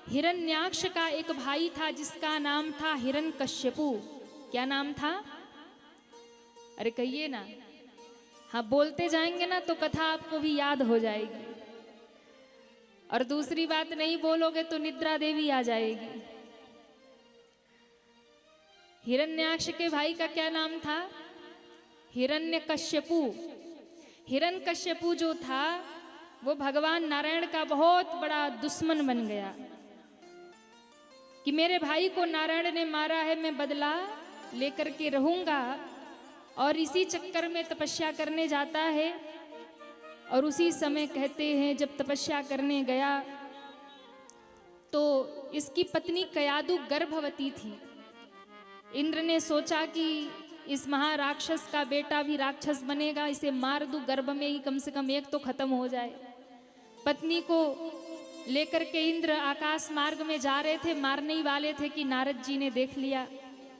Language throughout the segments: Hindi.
हिरण्याक्ष का एक भाई था जिसका नाम था हिरण्यकश्यपु। क्या नाम था? अरे कहिए ना। हाँ, बोलते जाएंगे ना तो कथा आपको भी याद हो जाएगी, और दूसरी बात नहीं बोलोगे तो निद्रा देवी आ जाएगी। हिरण्याक्ष के भाई का क्या नाम था? हिरण्यकश्यपु। हिरण्यकश्यपु जो था वो भगवान नारायण का बहुत बड़ा दुश्मन बन गया कि मेरे भाई को नारायण ने मारा है, मैं बदला लेकर के रहूंगा। और इसी चक्कर में तपस्या करने जाता है। और उसी समय कहते हैं जब तपस्या करने गया तो इसकी पत्नी कयादु गर्भवती थी। इंद्र ने सोचा कि इस महाराक्षस का बेटा भी राक्षस बनेगा, इसे मार दूं गर्भ में ही, कम से कम एक तो खत्म हो जाए। पत्नी को लेकर के इंद्र आकाश मार्ग में जा रहे थे, मारने ही वाले थे कि नारद जी ने देख लिया।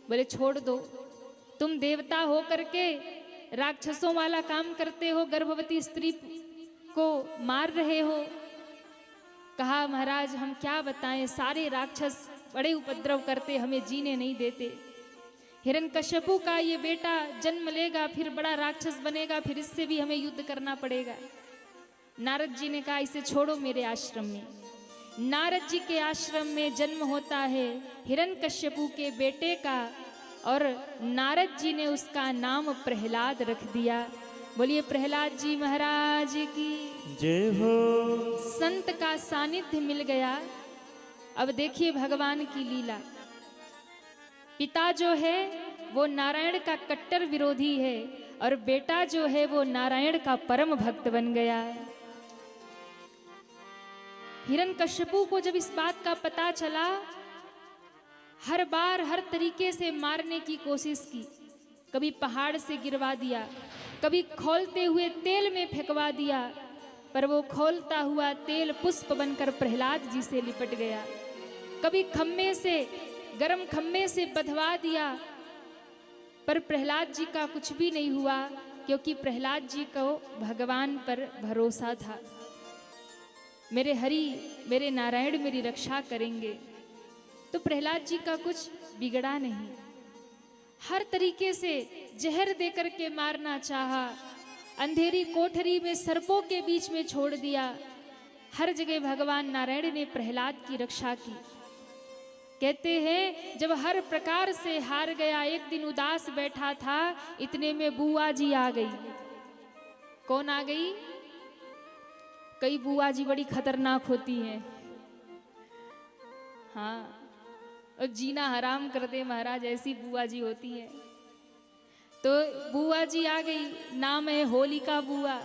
बोले छोड़ दो, तुम देवता हो करके राक्षसों वाला काम करते हो, गर्भवती स्त्री को मार रहे हो। कहा महाराज हम क्या बताएं, सारे राक्षस बड़े उपद्रव करते, हमें जीने नहीं देते। हिरण्यकश्यपु का ये बेटा जन्म लेगा, फिर बड़ा राक्षस बनेगा, फिर इससे भी हमें युद्ध करना पड़ेगा। नारद जी ने कहा इसे छोड़ो मेरे आश्रम में। नारद जी के आश्रम में जन्म होता है हिरण्यकश्यपु के बेटे का, और नारद जी ने उसका नाम प्रहलाद रख दिया। बोलिए प्रहलाद जी महाराज की जय हो। संत का सानिध्य मिल गया। अब देखिए भगवान की लीला। पिता जो है वो नारायण का कट्टर विरोधी है, और बेटा जो है वो नारायण का परम भक्त बन गया। हिरण्यकश्यपु को जब इस बात का पता चला, हर बार हर तरीके से मारने की कोशिश की। कभी पहाड़ से गिरवा दिया, कभी खौलते हुए तेल में फेंकवा दिया, पर वो खौलता हुआ तेल पुष्प बनकर प्रहलाद जी से लिपट गया। कभी खम्मे से, गरम खम्मे से बंधवा दिया, पर प्रहलाद जी का कुछ भी नहीं हुआ, क्योंकि प्रहलाद जी को भगवान पर भरोसा था। मेरे हरि, मेरे नारायण मेरी रक्षा करेंगे। तो प्रहलाद जी का कुछ बिगड़ा नहीं। हर तरीके से जहर देकर के मारना चाहा, अंधेरी कोठरी में सर्पों के बीच में छोड़ दिया। हर जगह भगवान नारायण ने प्रहलाद की रक्षा की। कहते हैं जब हर प्रकार से हार गया, एक दिन उदास बैठा था, इतने में बुआ जी आ गई। कौन आ गई? कई बुआ जी बड़ी खतरनाक होती हैं। हाँ, और जीना हराम कर दे महाराज, ऐसी बुआ जी होती है। तो बुआ जी आ गई, नाम है होलिका बुआ।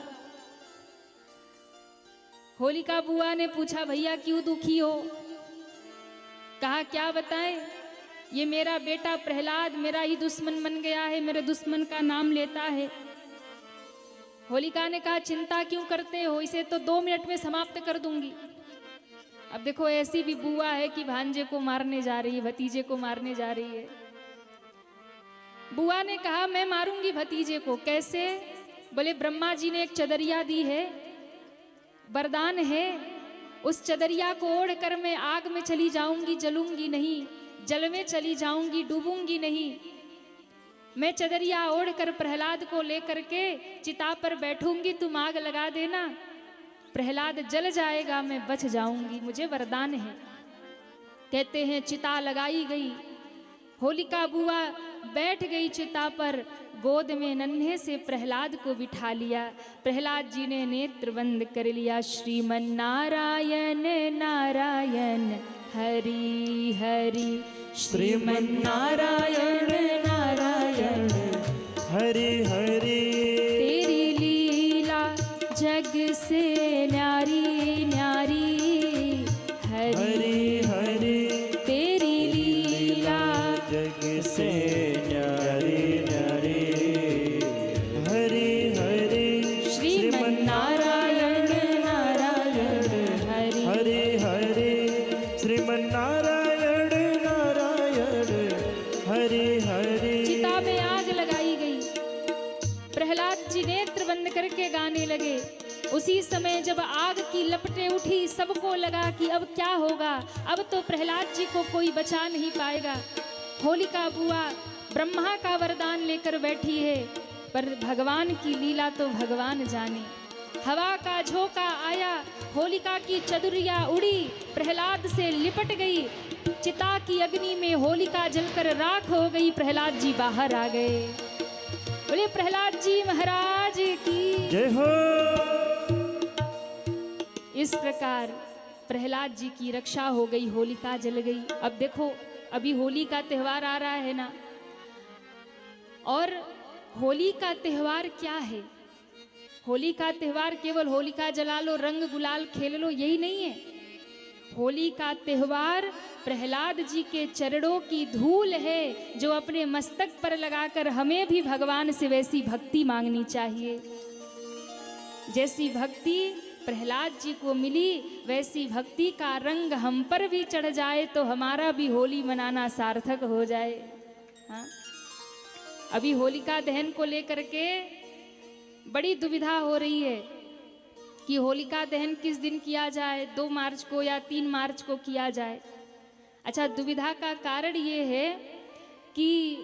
होलिका बुआ ने पूछा भैया क्यों दुखी हो? कहा क्या बताएं, ये मेरा बेटा प्रहलाद मेरा ही दुश्मन बन गया है, मेरे दुश्मन का नाम लेता है। होलिका ने कहा चिंता क्यों करते हो, इसे तो 2 मिनट में समाप्त कर दूंगी। अब देखो ऐसी भी बुआ है कि भांजे को मारने जा रही है, भतीजे को मारने जा रही है। बुआ ने कहा मैं मारूंगी भतीजे को। कैसे? बोले ब्रह्मा जी ने एक चदरिया दी है, वरदान है, उस चदरिया को ओढ़ कर मैं आग में चली जाऊंगी, जलूंगी नहीं, जल में चली जाऊंगी, डूबूंगी नहीं। मैं चदरिया ओढ़ कर प्रहलाद को लेकर के चिता पर बैठूंगी, तुम आग लगा देना, प्रहलाद जल जाएगा, मैं बच जाऊंगी, मुझे वरदान है। कहते हैं चिता लगाई गई, होलिका बुआ बैठ गई चिता पर, गोद में नन्हे से प्रहलाद को बिठा लिया। प्रहलाद जी ने नेत्र बंद कर लिया। श्रीमन नारायण नारायण हरि हरि, श्रीमन नारायण नारायण हरि हरि। तेरी लीला जग से न्यारी न्यारी हरि हरि। तेरी लीला जग से न्यारी न्यारी हरि हरि। श्रीमन नारायण नारायण हरि हरि हरि। श्रीमन नारायण नारायण हरि हरि। चिता में आग लगाई गई। उसी समय जब आग की लपटें उठी, सबको लगा कि अब क्या होगा, अब तो प्रहलाद जी को कोई बचा नहीं पाएगा। होलिका बुआ ब्रह्मा का वरदान लेकर बैठी है, पर भगवान की लीला तो भगवान जाने। हवा का झोंका आया, होलिका की चदुरिया उड़ी, प्रहलाद से लिपट गई। चिता की अग्नि में होलिका जलकर राख हो गई, प्रहलाद जी बाहर आ गए। बोले प्रहलाद जी महाराज की जय हो। इस प्रकार प्रहलाद जी की रक्षा हो गई, होलिका जल गई। अब देखो, अभी होली का त्यौहार आ रहा है ना, और होली का त्यौहार क्या है? होली का त्यौहार केवल होलिका जला लो, रंग गुलाल खेल लो, यही नहीं है। होली का त्यौहार प्रहलाद जी के चरणों की धूल है, जो अपने मस्तक पर लगाकर हमें भी भगवान से वैसी भक्ति मांगनी चाहिए। जैसी भक्ति प्रहलाद जी को मिली, वैसी भक्ति का रंग हम पर भी चढ़ जाए तो हमारा भी होली मनाना सार्थक हो जाए। हाँ? अभी होलिका दहन को लेकर के बड़ी दुविधा हो रही है कि होलिका दहन किस दिन किया जाए, 2 मार्च को या 3 मार्च को किया जाए। अच्छा, दुविधा का कारण ये है कि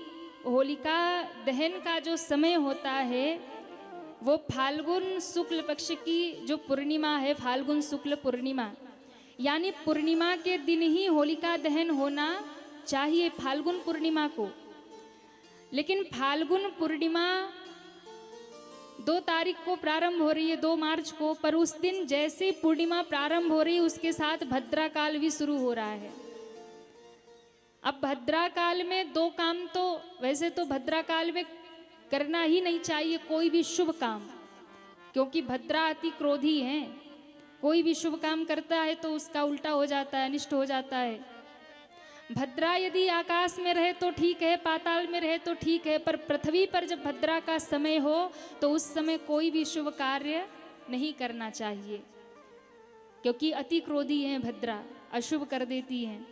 होलिका दहन का जो समय होता है वो फाल्गुन शुक्ल पक्ष की जो पूर्णिमा है, फाल्गुन शुक्ल पूर्णिमा, यानी पूर्णिमा के दिन ही होलिका दहन होना चाहिए, फाल्गुन पूर्णिमा को। लेकिन फाल्गुन पूर्णिमा 2 तारीख को प्रारंभ हो रही है, 2 मार्च को, पर उस दिन जैसे पूर्णिमा प्रारंभ हो रही है उसके साथ भद्रा काल भी शुरू हो रहा है। अब भद्रा काल में 2 काम तो वैसे तो भद्रा काल में करना ही नहीं चाहिए, कोई भी शुभ काम, क्योंकि भद्रा अति क्रोधी हैं। कोई भी शुभ काम करता है तो उसका उल्टा हो जाता है, अनिष्ट हो जाता है। भद्रा यदि आकाश में रहे तो ठीक है, पाताल में रहे तो ठीक है, पर पृथ्वी पर जब भद्रा का समय हो तो उस समय कोई भी शुभ कार्य नहीं करना चाहिए, क्योंकि अति क्रोधी हैं भद्रा, अशुभ कर देती हैं।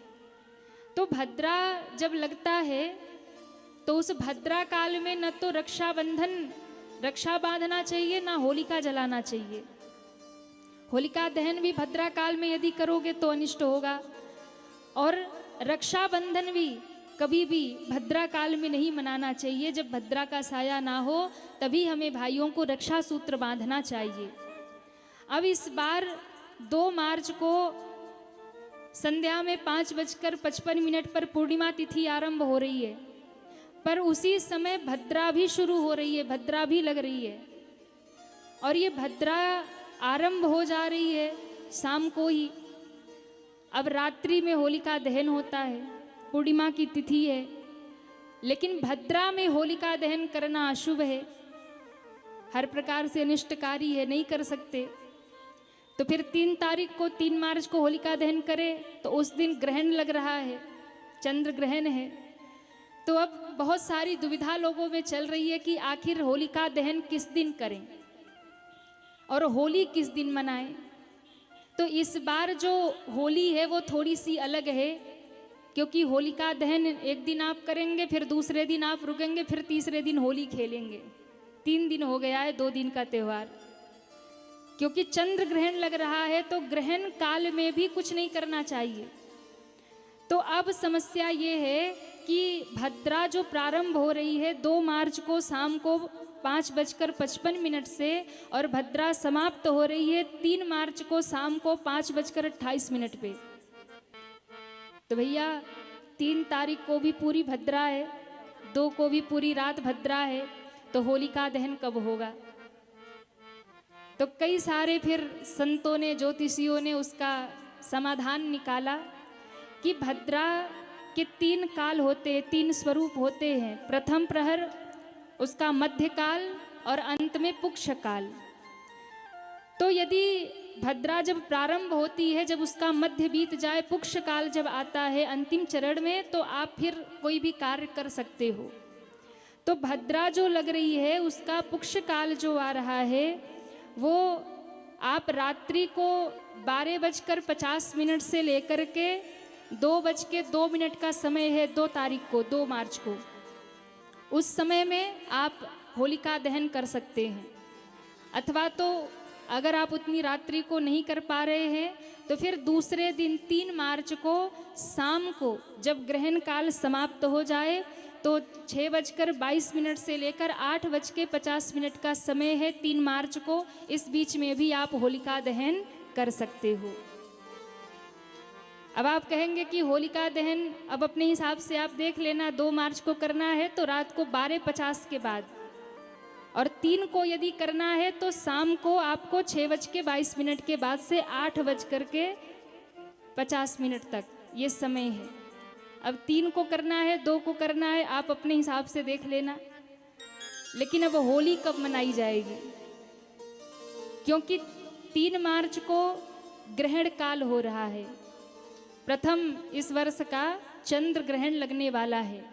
तो भद्रा जब लगता है तो उस भद्रा काल में न तो रक्षा बांधना चाहिए, ना होलिका जलाना चाहिए। होलिका दहन भी भद्रा काल में यदि करोगे तो अनिष्ट होगा, और रक्षाबंधन भी कभी भी भद्रा काल में नहीं मनाना चाहिए। जब भद्रा का साया ना हो तभी हमें भाइयों को रक्षा सूत्र बांधना चाहिए। अब इस बार 2 मार्च को संध्या में 5:55 पर पूर्णिमा तिथि आरंभ हो रही है, पर उसी समय भद्रा भी शुरू हो रही है, भद्रा भी लग रही है। और ये भद्रा आरंभ हो जा रही है शाम को ही। अब रात्रि में होलिका दहन होता है, पूर्णिमा की तिथि है, लेकिन भद्रा में होलिका दहन करना अशुभ है, हर प्रकार से अनिष्टकारी है, नहीं कर सकते। तो फिर 3 तारीख को 3 मार्च को होलिका दहन करें तो उस दिन ग्रहण लग रहा है, चंद्र ग्रहण है। तो अब बहुत सारी दुविधा लोगों में चल रही है कि आखिर होलिका दहन किस दिन करें और होली किस दिन मनाएं। तो इस बार जो होली है वो थोड़ी सी अलग है, क्योंकि होलिका दहन एक दिन आप करेंगे, फिर दूसरे दिन आप रुकेंगे, फिर तीसरे दिन होली खेलेंगे। 3 दिन हो गया है 2 दिन का त्यौहार, क्योंकि चंद्र ग्रहण लग रहा है। तो ग्रहण काल में भी कुछ नहीं करना चाहिए। तो अब समस्या ये है कि भद्रा जो प्रारंभ हो रही है 2 मार्च को शाम को 5:55 से, और भद्रा समाप्त हो रही है 3 मार्च को शाम को 5:28 पे। तो भैया 3 तारीख को भी पूरी भद्रा है, 2 को भी पूरी रात भद्रा है, तो होलिका दहन कब होगा? तो कई सारे फिर संतों ने, ज्योतिषियों ने उसका समाधान निकाला कि भद्रा के 3 काल होते हैं, 3 स्वरूप होते हैं। प्रथम प्रहर, उसका मध्यकाल और अंत में पुक्ष काल। तो यदि भद्रा जब प्रारंभ होती है, जब उसका मध्य बीत जाए, पुक्ष काल जब आता है अंतिम चरण में, तो आप फिर कोई भी कार्य कर सकते हो। तो भद्रा जो लग रही है उसका पुक्ष काल जो आ रहा है वो आप रात्रि को 12:50 से लेकर के 2:02 का समय है 2 तारीख को, 2 मार्च को। उस समय में आप होलिका दहन कर सकते हैं। अथवा तो अगर आप उतनी रात्रि को नहीं कर पा रहे हैं तो फिर दूसरे दिन 3 मार्च को शाम को जब ग्रहण काल समाप्त हो जाए तो 6:22 से लेकर 8:50 का समय है 3 मार्च को। इस बीच में भी आप होलिका दहन कर सकते हो। अब आप कहेंगे कि होलिका दहन अब अपने हिसाब से आप देख लेना, 2 मार्च को करना है तो रात को 12:50 के बाद, और 3 को यदि करना है तो शाम को आपको 6:22 के बाद से 8:50 तक ये समय है। अब 3 को करना है, 2 को करना है, आप अपने हिसाब से देख लेना। लेकिन अब होली कब मनाई जाएगी? क्योंकि 3 मार्च को ग्रहण काल हो रहा है, प्रथम इस वर्ष का चंद्र ग्रहण लगने वाला है।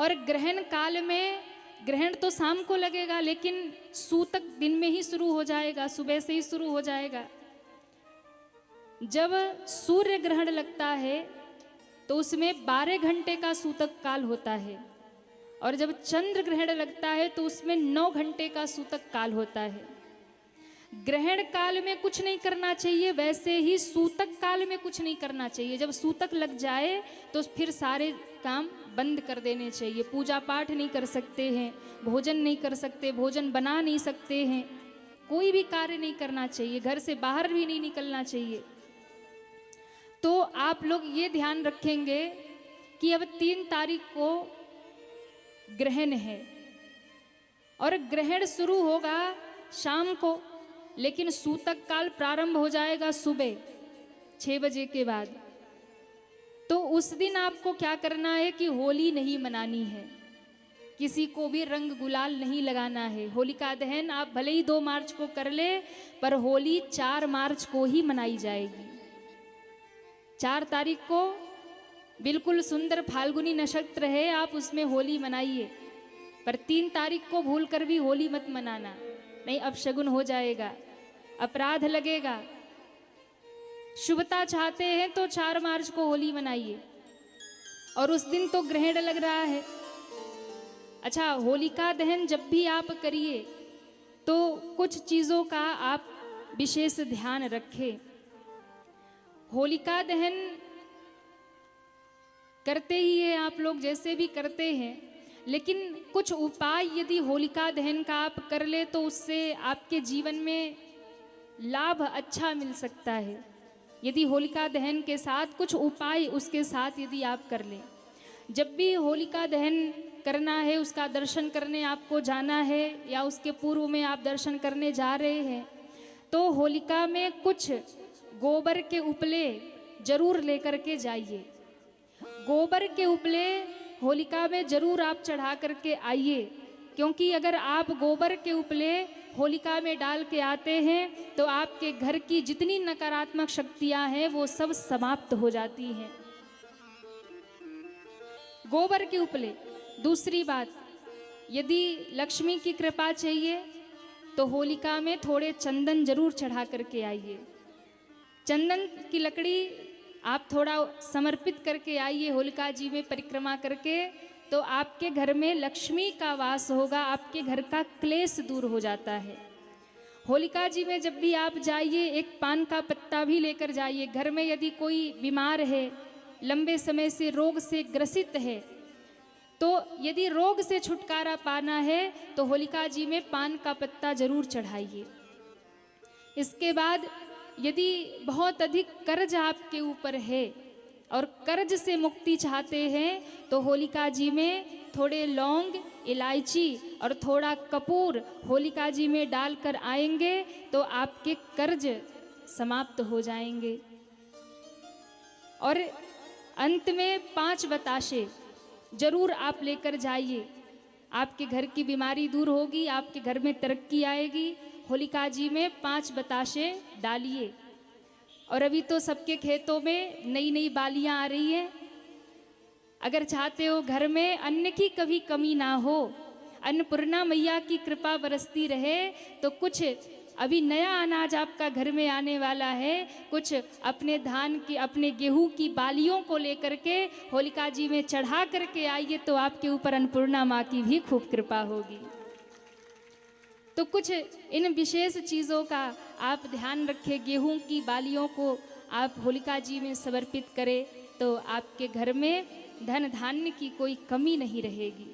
और ग्रहण काल में ग्रहण तो शाम को लगेगा, लेकिन सूतक दिन में ही शुरू हो जाएगा, सुबह से ही शुरू हो जाएगा। जब सूर्य ग्रहण लगता है तो उसमें 12 घंटे का सूतक काल होता है, और जब चंद्र ग्रहण लगता है तो उसमें 9 घंटे का सूतक काल होता है। ग्रहण काल में कुछ नहीं करना चाहिए, वैसे ही सूतक काल में कुछ नहीं करना चाहिए। जब सूतक लग जाए तो फिर सारे काम बंद कर देने चाहिए। पूजा पाठ नहीं कर सकते हैं, भोजन नहीं कर सकते, भोजन बना नहीं सकते हैं, कोई भी कार्य नहीं करना चाहिए, घर से बाहर भी नहीं निकलना चाहिए। तो आप लोग ये ध्यान रखेंगे कि अब 3 तारीख को ग्रहण है और ग्रहण शुरू होगा शाम को, लेकिन सूतक काल प्रारंभ हो जाएगा सुबह 6 बजे के बाद। तो उस दिन आपको क्या करना है कि होली नहीं मनानी है, किसी को भी रंग गुलाल नहीं लगाना है। होलिका दहन आप भले ही 2 मार्च को कर ले, पर होली 4 मार्च को ही मनाई जाएगी। 4 तारीख को बिल्कुल सुंदर फाल्गुनी नक्षत्र है, आप उसमें होली मनाइए, पर 3 तारीख को भूलकर भी होली मत मनाना, नहीं अपशगुन हो जाएगा, अपराध लगेगा। शुभता चाहते हैं तो 4 मार्च को होली मनाइए, और उस दिन तो ग्रहण लग रहा है। अच्छा, होलिका दहन जब भी आप करिए तो कुछ चीज़ों का आप विशेष ध्यान रखें। होलिका दहन करते ही है आप लोग, जैसे भी करते हैं, लेकिन कुछ उपाय यदि होलिका दहन का आप कर ले तो उससे आपके जीवन में लाभ अच्छा मिल सकता है। यदि होलिका दहन के साथ कुछ उपाय उसके साथ यदि आप कर लें, जब भी होलिका दहन करना है, उसका दर्शन करने आपको जाना है या उसके पूर्व में आप दर्शन करने जा रहे हैं, तो होलिका में कुछ गोबर के उपले जरूर लेकर के जाइए। गोबर के उपले होलिका में जरूर आप चढ़ा करके आइए, क्योंकि अगर आप गोबर के उपले होलिका में डाल के आते हैं तो आपके घर की जितनी नकारात्मक शक्तियां हैं वो सब समाप्त हो जाती हैं। गोबर के उपले। दूसरी बात, यदि लक्ष्मी की कृपा चाहिए तो होलिका में थोड़े चंदन जरूर चढ़ा करके आइए। चंदन की लकड़ी आप थोड़ा समर्पित करके आइए होलिका जी में परिक्रमा करके, तो आपके घर में लक्ष्मी का वास होगा, आपके घर का क्लेश दूर हो जाता है। होलिका जी में जब भी आप जाइए, एक पान का पत्ता भी लेकर जाइए। घर में यदि कोई बीमार है, लंबे समय से रोग से ग्रसित है, तो यदि रोग से छुटकारा पाना है तो होलिका जी में पान का पत्ता जरूर चढ़ाइए। इसके बाद यदि बहुत अधिक कर्ज आपके ऊपर है और कर्ज से मुक्ति चाहते हैं तो होलिका जी में थोड़े लौंग, इलायची और थोड़ा कपूर होलिका जी में डालकर आएंगे तो आपके कर्ज समाप्त हो जाएंगे। और अंत में 5 बताशे जरूर आप लेकर जाइए, आपके घर की बीमारी दूर होगी, आपके घर में तरक्की आएगी। होलिका जी में 5 बताशे डालिए। और अभी तो सबके खेतों में नई नई बालियां आ रही है। अगर चाहते हो घर में अन्न की कभी कमी ना हो, अन्नपूर्णा मैया की कृपा बरसती रहे, तो कुछ अभी नया अनाज आपका घर में आने वाला है, कुछ अपने धान की, अपने गेहूं की बालियों को लेकर के होलिका जी में चढ़ा करके आइए, तो आपके ऊपर अन्नपूर्णा माँ की भी खूब कृपा होगी। तो कुछ इन विशेष चीज़ों का आप ध्यान रखें। गेहूं की बालियों को आप होलिका जी में समर्पित करें तो आपके घर में धन धान्य की कोई कमी नहीं रहेगी।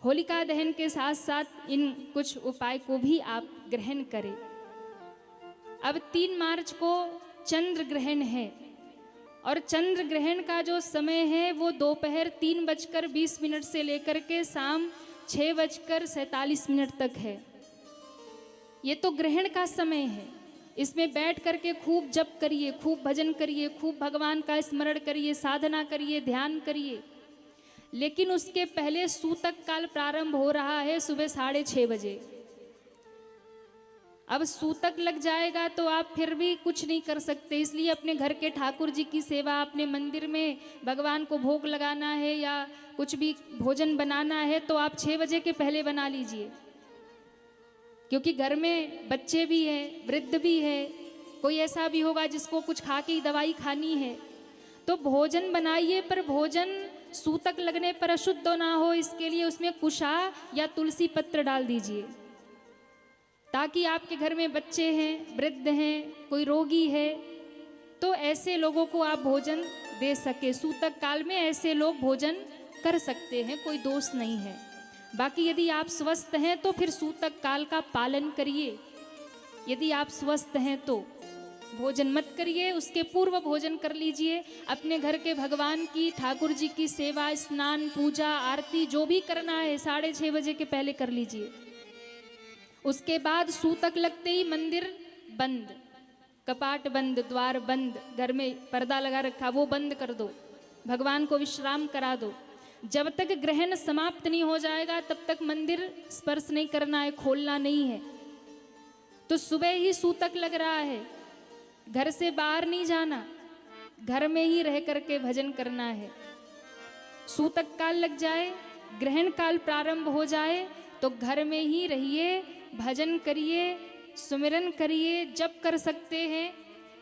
होलिका दहन के साथ साथ इन कुछ उपाय को भी आप ग्रहण करें। अब 3 मार्च को चंद्र ग्रहण है और चंद्र ग्रहण का जो समय है वो दोपहर 3:20 से लेकर के शाम 6:47 तक है। ये तो ग्रहण का समय है। इसमें बैठ करके खूब जप करिए, खूब भजन करिए, खूब भगवान का स्मरण करिए, साधना करिए, ध्यान करिए। लेकिन उसके पहले सूतक काल प्रारंभ हो रहा है सुबह 6:30 बजे। अब सूतक लग जाएगा तो आप फिर भी कुछ नहीं कर सकते। इसलिए अपने घर के ठाकुर जी की सेवा, अपने मंदिर में भगवान को भोग लगाना है या कुछ भी भोजन बनाना है तो आप 6 बजे के पहले बना लीजिए, क्योंकि घर में बच्चे भी हैं, वृद्ध भी है, कोई ऐसा भी होगा जिसको कुछ खा के ही दवाई खानी है। तो भोजन बनाइए, पर भोजन सूतक लगने पर अशुद्ध ना हो, इसके लिए उसमें कुशा या तुलसी पत्र डाल दीजिए, ताकि आपके घर में बच्चे हैं, वृद्ध हैं, कोई रोगी है, तो ऐसे लोगों को आप भोजन दे सके। सूतक काल में ऐसे लोग भोजन कर सकते हैं, कोई दोष नहीं है। बाकी यदि आप स्वस्थ हैं तो फिर सूतक काल का पालन करिए। यदि आप स्वस्थ हैं तो भोजन मत करिए, उसके पूर्व भोजन कर लीजिए। अपने घर के भगवान की, ठाकुर जी की सेवा, स्नान, पूजा, आरती जो भी करना है 6:30 बजे के पहले कर लीजिए। उसके बाद सूतक लगते ही मंदिर बंद, कपाट बंद, द्वार बंद, घर में पर्दा लगा रखा वो बंद कर दो, भगवान को विश्राम करा दो। जब तक ग्रहण समाप्त नहीं हो जाएगा तब तक मंदिर स्पर्श नहीं करना है, खोलना नहीं है। तो सुबह ही सूतक लग रहा है, घर से बाहर नहीं जाना, घर में ही रह करके भजन करना है। सूतक काल लग जाए, ग्रहण काल प्रारंभ हो जाए तो घर में ही रहिए, भजन करिए, सुमिरन करिए, जप कर सकते हैं,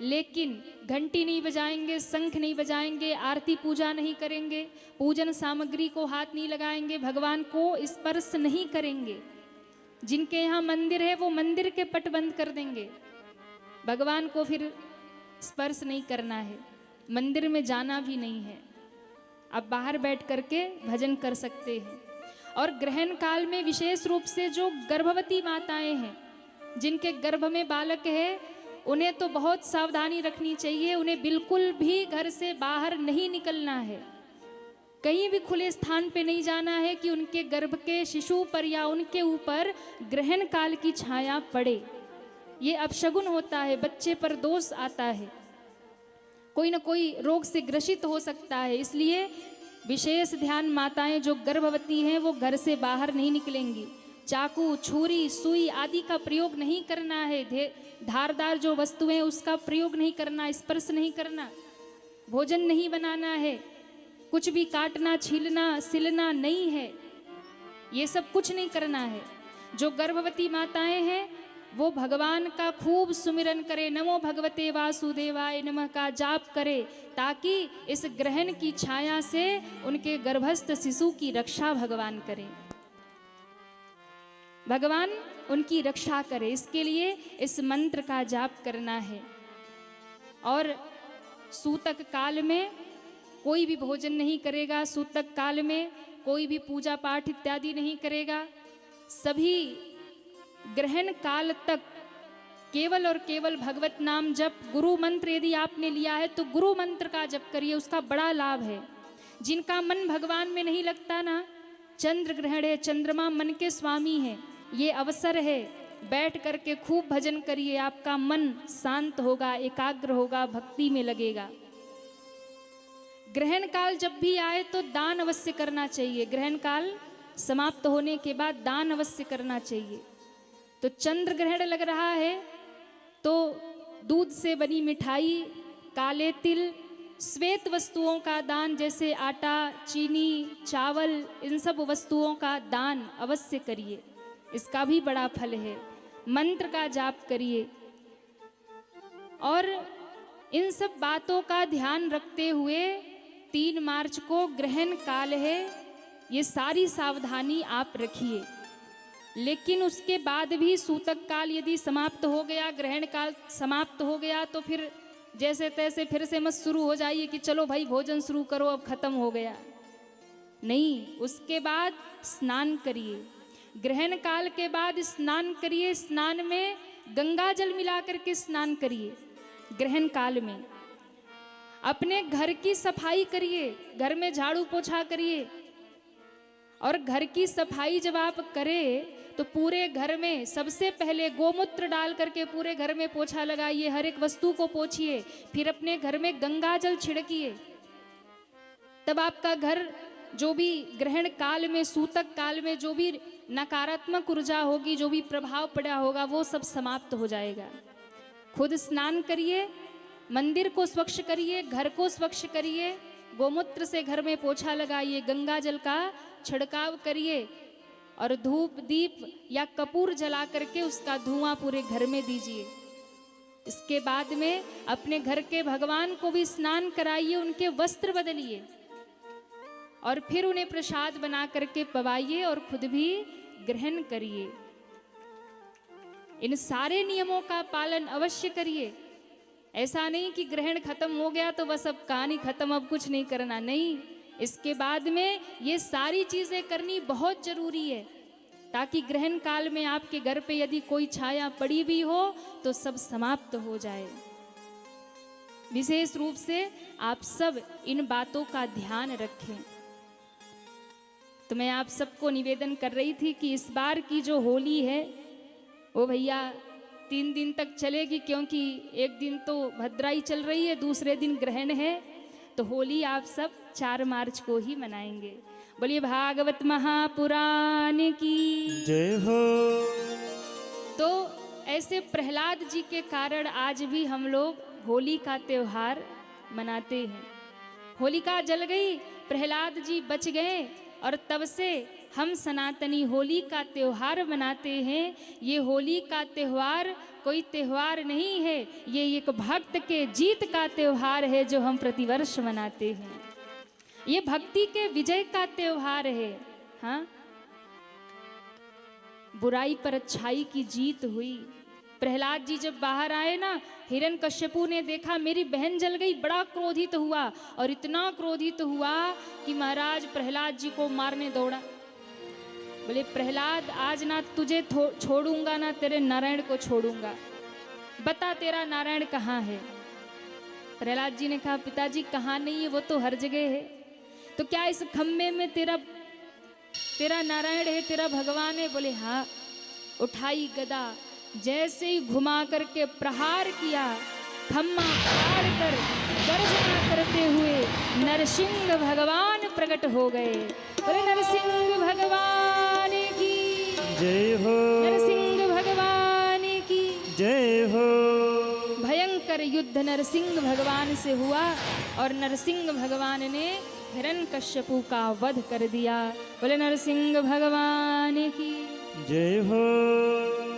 लेकिन घंटी नहीं बजाएंगे, शंख नहीं बजाएंगे, आरती पूजा नहीं करेंगे, पूजन सामग्री को हाथ नहीं लगाएंगे, भगवान को स्पर्श नहीं करेंगे। जिनके यहाँ मंदिर है वो मंदिर के पट बंद कर देंगे, भगवान को फिर स्पर्श नहीं करना है, मंदिर में जाना भी नहीं है। आप बाहर बैठ करके भजन कर सकते हैं। और ग्रहण काल में विशेष रूप से जो गर्भवती माताएं हैं, जिनके गर्भ में बालक है, उन्हें तो बहुत सावधानी रखनी चाहिए। उन्हें बिल्कुल भी घर से बाहर नहीं निकलना है, कहीं भी खुले स्थान पे नहीं जाना है कि उनके गर्भ के शिशु पर या उनके ऊपर ग्रहण काल की छाया पड़े। ये अपशगुन होता है, बच्चे पर दोष आता है, कोई ना कोई रोग से ग्रसित हो सकता है। इसलिए विशेष ध्यान, माताएं जो गर्भवती हैं वो घर से बाहर नहीं निकलेंगी। चाकू, छुरी, सुई आदि का प्रयोग नहीं करना है, धारदार जो वस्तुएं उसका प्रयोग नहीं करना, स्पर्श नहीं करना, भोजन नहीं बनाना है, कुछ भी काटना, छीलना, सिलना नहीं है, ये सब कुछ नहीं करना है। जो गर्भवती माताएं हैं वो भगवान का खूब सुमिरन करे, नमो भगवते वासुदेवाय नमः का जाप करे, ताकि इस ग्रहण की छाया से उनके गर्भस्थ शिशु की रक्षा भगवान करे, भगवान उनकी रक्षा करे। इसके लिए इस मंत्र का जाप करना है। और सूतक काल में कोई भी भोजन नहीं करेगा, सूतक काल में कोई भी पूजा पाठ इत्यादि नहीं करेगा। सभी ग्रहण काल तक केवल और केवल भगवत नाम जप, गुरु मंत्र यदि आपने लिया है तो गुरु मंत्र का जप करिए, उसका बड़ा लाभ है। जिनका मन भगवान में नहीं लगता ना, चंद्र ग्रहण है, चंद्रमा मन के स्वामी है, ये अवसर है, बैठ करके खूब भजन करिए, आपका मन शांत होगा, एकाग्र होगा, भक्ति में लगेगा। ग्रहण काल जब भी आए तो दान अवश्य करना चाहिए। ग्रहण काल समाप्त होने के बाद दान अवश्य करना चाहिए। तो चंद्र ग्रहण लग रहा है तो दूध से बनी मिठाई, काले तिल, श्वेत वस्तुओं का दान जैसे आटा, चीनी, चावल, इन सब वस्तुओं का दान अवश्य करिए, इसका भी बड़ा फल है। मंत्र का जाप करिए और इन सब बातों का ध्यान रखते हुए 3 मार्च को ग्रहण काल है, ये सारी सावधानी आप रखिए। लेकिन उसके बाद भी सूतक काल यदि समाप्त हो गया, ग्रहण काल समाप्त हो गया, तो फिर जैसे तैसे फिर से मत शुरू हो जाइए कि चलो भाई भोजन शुरू करो, अब खत्म हो गया। नहीं, उसके बाद स्नान करिए। ग्रहण काल के बाद स्नान करिए। स्नान में गंगा जल मिला करके स्नान करिए। ग्रहण काल में अपने घर की सफाई करिए, घर में झाड़ू पोछा करिए। और घर की सफाई जब आप करें तो पूरे घर में सबसे पहले गोमूत्र डाल करके पूरे घर में पोछा लगाइए, हर एक वस्तु को पोछिए। फिर अपने घर में गंगा जल छिड़किए। तब आपका घर जो भी ग्रहण काल में, सूतक काल में जो भी नकारात्मक ऊर्जा होगी, जो भी प्रभाव पड़ा होगा, वो सब समाप्त हो जाएगा। खुद स्नान करिए, मंदिर को स्वच्छ करिए, घर को स्वच्छ करिए, गोमूत्र से घर में पोछा लगाइए, गंगा जल का छिड़काव करिए और धूप दीप या कपूर जला करके उसका धुआं पूरे घर में दीजिए। इसके बाद में अपने घर के भगवान को भी स्नान कराइए, उनके वस्त्र बदलिए और फिर उन्हें प्रसाद बना करके पवाइए और खुद भी ग्रहण करिए। इन सारे नियमों का पालन अवश्य करिए। ऐसा नहीं कि ग्रहण खत्म हो गया तो बस अब कहानी खत्म, अब कुछ नहीं करना। नहीं, इसके बाद में ये सारी चीजें करनी बहुत जरूरी है, ताकि ग्रहण काल में आपके घर पे यदि कोई छाया पड़ी भी हो तो सब समाप्त हो जाए। विशेष रूप से आप सब इन बातों का ध्यान रखें। तो मैं आप सबको निवेदन कर रही थी कि इस बार की जो होली है वो भैया 3 दिन तक चलेगी, क्योंकि एक दिन तो भद्राई चल रही है, दूसरे दिन ग्रहण है। तो होली आप सब 4 मार्च को ही मनाएंगे। बोलिए भागवत महापुराण की जय हो। तो ऐसे प्रहलाद जी के कारण आज भी हम लोग होली का त्योहार मनाते हैं। होलिका जल गई, प्रहलाद जी बच गए और तब से हम सनातनी होली का त्योहार मनाते हैं। ये होली का त्योहार कोई त्योहार नहीं है, ये एक भक्त के जीत का त्योहार है जो हम प्रतिवर्ष मनाते हैं। ये भक्ति के विजय का त्योहार है। हाँ, बुराई पर अच्छाई की जीत हुई। प्रहलाद जी जब बाहर आए ना, हिरण्यकश्यपु ने देखा मेरी बहन जल गई, बड़ा क्रोधित हुआ और इतना क्रोधित हुआ कि महाराज प्रहलाद जी को मारने दौड़ा। बोले प्रहलाद, आज ना तुझे छोड़ूंगा ना तेरे नारायण को छोड़ूंगा, बता तेरा नारायण कहाँ है। प्रहलाद जी ने कहा पिताजी कहाँ नहीं है, वो तो हर जगह है। तो क्या इस खम्भे में तेरा नारायण है, तेरा भगवान है? बोले हाँ। उठाई गदा, जैसे ही घुमा करके प्रहार किया, खम्मा फाड़ कर गर्जना करते हुए नरसिंह भगवान प्रकट हो गए। बोले नरसिंह भगवान की जय हो। नरसिंह भगवान की जय हो। भयंकर युद्ध नरसिंह भगवान से हुआ और नरसिंह भगवान ने हिरण्यकश्यपु का वध कर दिया। बोले नरसिंह भगवान की जय हो।